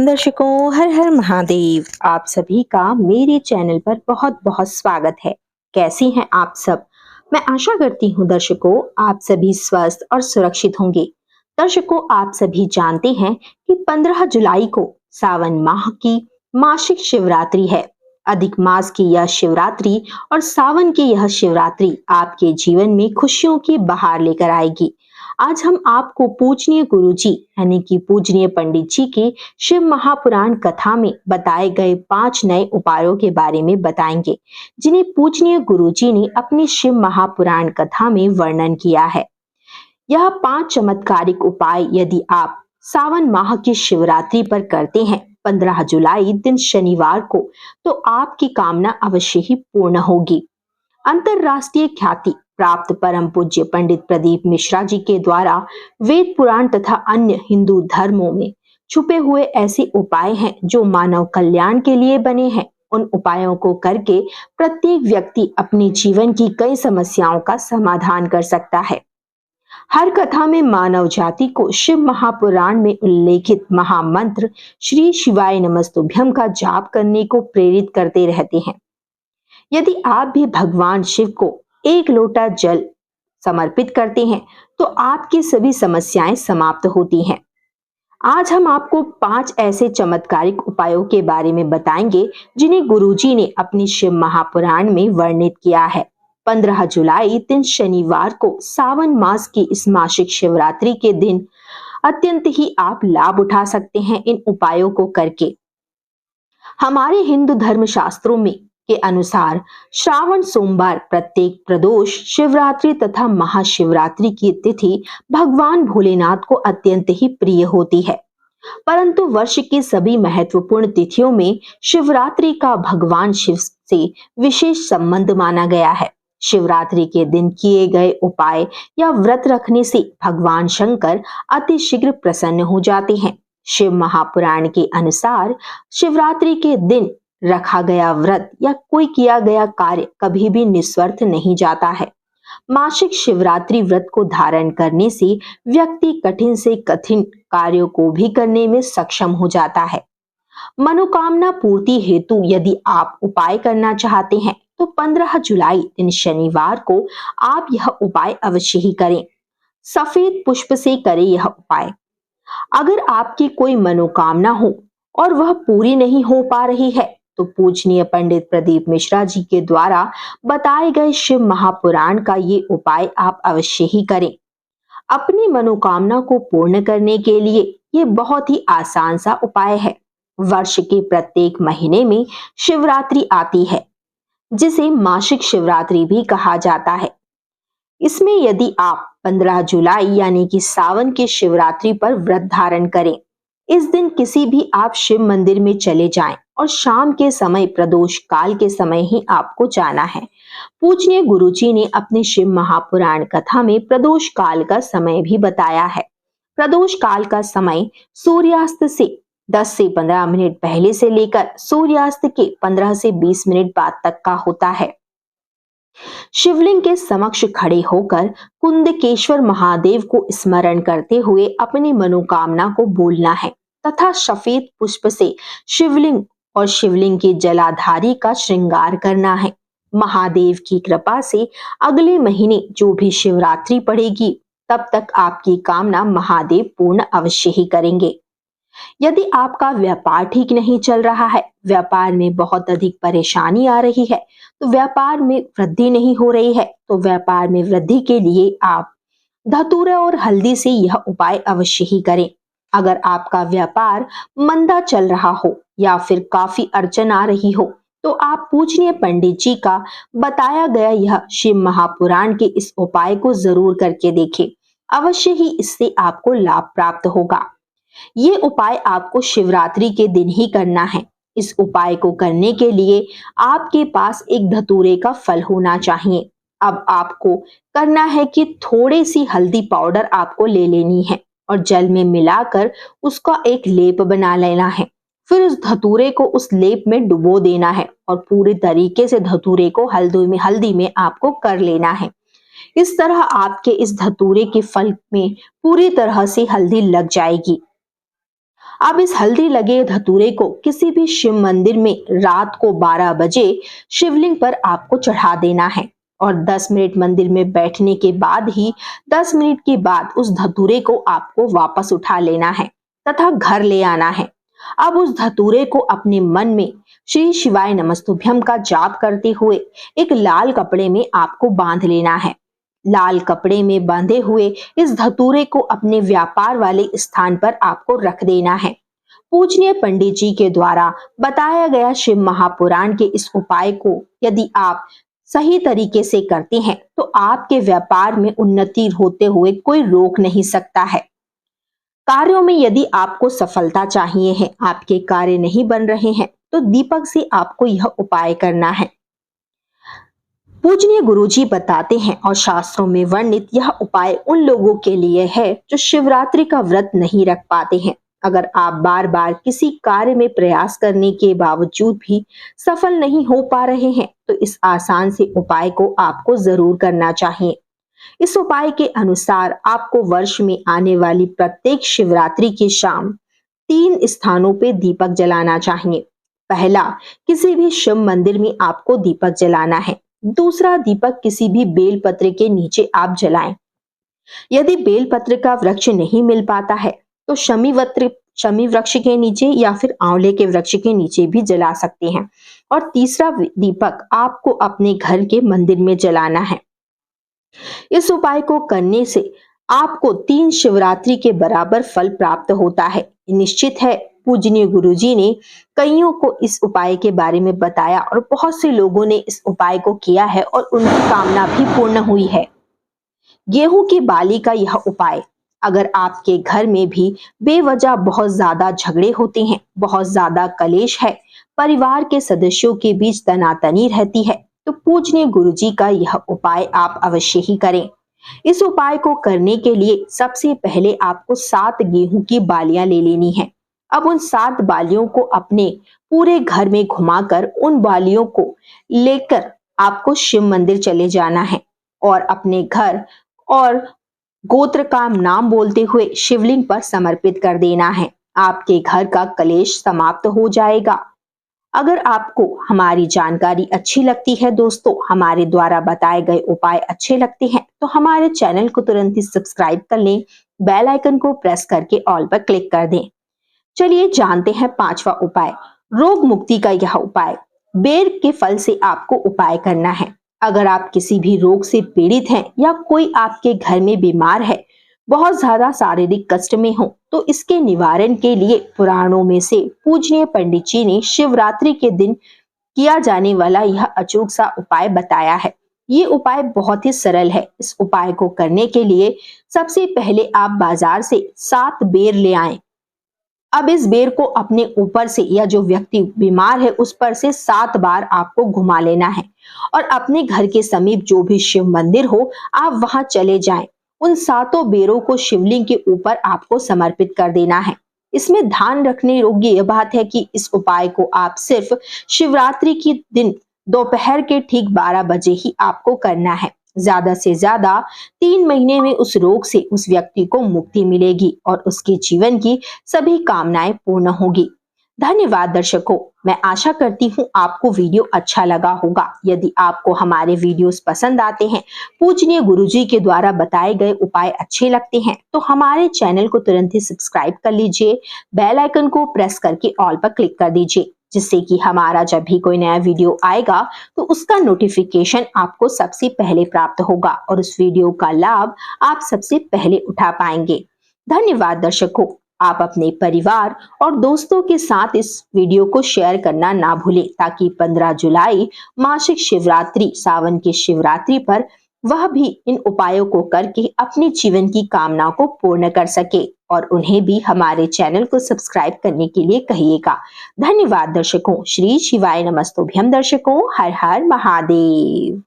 दर्शकों, हर हर महादेव। आप सभी का मेरे चैनल पर बहुत बहुत स्वागत है। कैसी हैं आप सब? मैं आशा करती हूँ दर्शकों आप सभी स्वस्थ और सुरक्षित होंगे। दर्शकों, आप सभी जानते हैं कि 15 जुलाई को सावन माह की मासिक शिवरात्रि है। अधिक मास की यह शिवरात्रि और सावन की यह शिवरात्रि आपके जीवन में खुशियों की बहार लेकर आएगी। आज हम आपको पूजनीय गुरु जी यानी कि पूजनीय पंडित जी के शिव महापुराण कथा में बताए गए 5 नए उपायों के बारे में बताएंगे, जिन्हें पूजनीय गुरु जी ने अपनी शिव महापुराण कथा में वर्णन किया है। यह 5 चमत्कारिक उपाय यदि आप सावन माह की शिवरात्रि पर करते हैं 15 जुलाई दिन शनिवार को, तो आपकी कामना अवश्य ही पूर्ण होगी। अंतरराष्ट्रीय ख्याति प्राप्त परम पूज्य पंडित प्रदीप मिश्रा जी के द्वारा वेद पुराण तथा अन्य हिंदू धर्मों में छुपे हुए ऐसे उपाय हैं जो मानव कल्याण के लिए बने हैं। उन उपायों को करके प्रत्येक व्यक्ति अपने जीवन की कई समस्याओं का समाधान कर सकता है। हर कथा में मानव जाति को शिव महापुराण में उल्लेखित महामंत्र श्री शिवाय नमस्तुभ्यम का जाप करने को प्रेरित करते रहते हैं। यदि आप भी भगवान शिव को एक लोटा जल समर्पित करते हैं तो आपकी सभी समस्याएं समाप्त होती हैं। आज हम आपको 5 ऐसे चमत्कारिक उपायों के बारे में बताएंगे जिन्हें गुरुजी ने अपनी शिव महापुराण में वर्णित किया है। 15 जुलाई दिन शनिवार को सावन मास की इस मासिक शिवरात्रि के दिन अत्यंत ही आप लाभ उठा सकते हैं इन उपायों को करके। हमारे हिंदू धर्म शास्त्रों में के अनुसार श्रावण सोमवार प्रत्येक प्रदोष शिवरात्रि तथा महाशिवरात्रि की तिथि भगवान भोलेनाथ को अत्यंत ही प्रिय होती है। परंतु वर्ष की सभी महत्वपूर्ण तिथियों में शिवरात्रि का भगवान शिव से विशेष संबंध माना गया है। शिवरात्रि के दिन किए गए उपाय या व्रत रखने से भगवान शंकर अति शीघ्र प्रसन्न हो जाते हैं। शिव महापुराण के अनुसार शिवरात्रि के दिन रखा गया व्रत या कोई किया गया कार्य कभी भी निस्वार्थ नहीं जाता है। मासिक शिवरात्रि व्रत को धारण करने से व्यक्ति कठिन से कठिन कार्यों को भी करने में सक्षम हो जाता है। मनोकामना पूर्ति हेतु यदि आप उपाय करना चाहते हैं तो 15 जुलाई दिन शनिवार को आप यह उपाय अवश्य ही करें। सफेद पुष्प से करें यह उपाय। अगर आपकी कोई मनोकामना हो और वह पूरी नहीं हो पा रही है तो पूजनीय पंडित प्रदीप मिश्रा जी के द्वारा बताए गए शिव महापुराण का ये उपाय आप अवश्य ही करें। अपनी मनोकामना को पूर्ण करने के लिए ये बहुत ही आसान सा उपाय है। वर्ष के प्रत्येक महीने में शिवरात्रि आती है, जिसे मासिक शिवरात्रि भी कहा जाता है। इसमें यदि आप 15 जुलाई यानी कि सावन की शिवरात्रि पर व्रत धारण करें, इस दिन किसी भी आप शिव मंदिर में चले जाएं और शाम के समय प्रदोष काल के समय ही आपको जाना है। पूजनीय गुरुजी ने अपने शिव महापुराण कथा में प्रदोष काल का समय भी बताया है। प्रदोष काल का समय सूर्यास्त से 10 से 15 मिनट पहले से लेकर सूर्यास्त के 15 से 20 मिनट बाद तक का होता है। शिवलिंग के समक्ष खड़े होकर कुंदकेश्वर महादेव को स्मरण करते हुए अपनी मनोकामना को बोलना है तथा सफेद पुष्प से शिवलिंग और शिवलिंग के जलाधारी का श्रृंगार करना है। महादेव की कृपा से अगले महीने जो भी शिवरात्रि पड़ेगी तब तक आपकी कामना महादेव पूर्ण अवश्य ही करेंगे। यदि आपका व्यापार ठीक नहीं चल रहा है, व्यापार में बहुत अधिक परेशानी आ रही है, तो व्यापार में वृद्धि नहीं हो रही है, तो व्यापार में वृद्धि के लिए आप धतूरा और हल्दी से यह उपाय अवश्य ही करें। अगर आपका व्यापार मंदा चल रहा हो या फिर काफी अड़चन आ रही हो तो आप पूजनीय पंडित जी का बताया गया यह शिव महापुराण के इस उपाय को जरूर करके देखें। अवश्य ही इससे आपको लाभ प्राप्त होगा। ये उपाय आपको शिवरात्रि के दिन ही करना है। इस उपाय को करने के लिए आपके पास एक धतूरे का फल होना चाहिए। अब आपको करना है कि थोड़ी सी हल्दी पाउडर आपको ले लेनी है और जल में मिलाकर उसका एक लेप बना लेना है। फिर उस धतूरे को उस लेप में डुबो देना है और पूरी तरीके से धतूरे को हल्दी में आपको कर लेना है। इस तरह आपके इस धतूरे के फल में पूरी तरह से हल्दी लग जाएगी। अब इस हल्दी लगे धतूरे को किसी भी शिव मंदिर में रात को 12 बजे शिवलिंग पर आपको चढ़ा देना है और 10 मिनट मंदिर में बैठने के बाद ही 10 मिनट के बाद उस धतूरे को आपको वापस उठा लेना है तथा घर ले आना है। अब उस धतूरे को अपने मन में श्री शिवाय नमस्तुभ्यम का जाप करते हुए एक लाल कपड़े में आपको बांध लेना है। लाल कपड़े में बांधे हुए इस धतूरे को अपने व्यापार वाले स्थान पर आपको रख देना है। पूजनीय पंडित जी के द्वारा बताया गया शिव महापुराण के इस उपाय को यदि आप सही तरीके से करते हैं तो आपके व्यापार में उन्नति होते हुए कोई रोक नहीं सकता है। कार्यों में यदि आपको सफलता चाहिए है, आपके कार्य नहीं बन रहे हैं, तो दीपक से आपको यह उपाय करना है। पूजनीय गुरुजी बताते हैं और शास्त्रों में वर्णित यह उपाय उन लोगों के लिए है जो शिवरात्रि का व्रत नहीं रख पाते हैं। अगर आप बार बार किसी कार्य में प्रयास करने के बावजूद भी सफल नहीं हो पा रहे हैं तो इस आसान से उपाय को आपको जरूर करना चाहिए। इस उपाय के अनुसार आपको वर्ष में आने वाली प्रत्येक शिवरात्रि की शाम 3 स्थानों पे दीपक जलाना चाहिए। पहला, किसी भी शिव मंदिर में आपको दीपक जलाना है। दूसरा, दीपक किसी भी बेलपत्र के नीचे आप जलाएं। यदि बेलपत्र का वृक्ष नहीं मिल पाता है तो शमी वृक्ष के नीचे या फिर आंवले के वृक्ष के नीचे भी जला सकते हैं। और तीसरा दीपक आपको अपने घर के मंदिर में जलाना है। इस उपाय को करने से आपको 3 शिवरात्रि के बराबर फल प्राप्त होता है। निश्चित है पूजनीय गुरुजी ने कईयों को इस उपाय के बारे में बताया और बहुत से लोगों ने इस उपाय को किया है और उनकी कामना भी पूर्ण हुई है। गेहूं की बाली का यह उपाय, अगर आपके घर में भी बेवजह बहुत ज्यादा झगड़े होते हैं, बहुत ज्यादा कलेश है, परिवार के सदस्यों के बीच तनातनी रहती है, तो पूजनीय गुरुजी का यह उपाय आप अवश्य ही करें। इस उपाय को करने के लिए सबसे पहले आपको 7 गेहूं की बालियां ले लेनी है। अब उन 7 बालियों को अपने पूरे घर में घुमाकर उन बालियों को लेकर आपको शिव मंदिर चले जाना है और अपने घर और गोत्र का नाम बोलते हुए शिवलिंग पर समर्पित कर देना है। आपके घर का कलेश समाप्त हो जाएगा। अगर आपको हमारी जानकारी अच्छी लगती है दोस्तों, हमारे द्वारा बताए गए उपाय अच्छे लगते हैं तो हमारे चैनल को तुरंत ही सब्सक्राइब कर लें, बेल आइकन को प्रेस करके ऑल पर क्लिक कर दें। चलिए जानते हैं 5वां उपाय, रोग मुक्ति का यह उपाय। बेर के फल से आपको उपाय करना है। अगर आप किसी भी रोग से पीड़ित हैं या कोई आपके घर में बीमार है, बहुत ज्यादा शारीरिक कष्ट में हो, तो इसके निवारण के लिए पुराणों में से पूजनीय पंडित जी ने शिवरात्रि के दिन किया जाने वाला यह अचूक सा उपाय बताया है। ये उपाय बहुत ही सरल है। इस उपाय को करने के लिए सबसे पहले आप बाजार से 7 बेर ले आएं। अब इस बेर को अपने ऊपर से या जो व्यक्ति बीमार है उस पर से 7 बार आपको घुमा लेना है और अपने घर के समीप जो भी शिव मंदिर हो आप वहां चले जाएं। उन 7 बेरों को शिवलिंग के ऊपर आपको समर्पित कर देना है। इसमें ध्यान रखने योग्य यह बात है कि इस उपाय को आप सिर्फ शिवरात्रि के दिन दोपहर के ठीक 12 बजे ही आपको करना है। ज्यादा से ज्यादा 3 महीने में उस रोग से उस व्यक्ति को मुक्ति मिलेगी और उसके जीवन की सभी कामनाएं पूर्ण होगी। धन्यवाद दर्शकों, मैं आशा करती हूँ आपको वीडियो अच्छा लगा होगा। यदि आपको हमारे वीडियोस पसंद आते हैं, पूजनीय गुरुजी के द्वारा बताए गए उपाय अच्छे लगते हैं तो हमारे चैनल को तुरंत ही सब्सक्राइब कर लीजिए, बेल आइकन को प्रेस करके ऑल पर क्लिक कर दीजिए, जिससे कि हमारा जब भी कोई नया वीडियो आएगा तो उसका नोटिफिकेशन आपको सबसे पहले प्राप्त होगा और उस वीडियो का लाभ आप सबसे पहले उठा पाएंगे। धन्यवाद दर्शकों, आप अपने परिवार और दोस्तों के साथ इस वीडियो को शेयर करना ना भूलें ताकि 15 जुलाई मासिक शिवरात्रि सावन की शिवरात्रि पर वह भी इन उपायों को करके अपने जीवन की कामनाओं को पूर्ण कर सके और उन्हें भी हमारे चैनल को सब्सक्राइब करने के लिए कहिएगा। धन्यवाद दर्शकों। श्री शिवाय नमस्तुभ्यम दर्शकों। हर हर महादेव।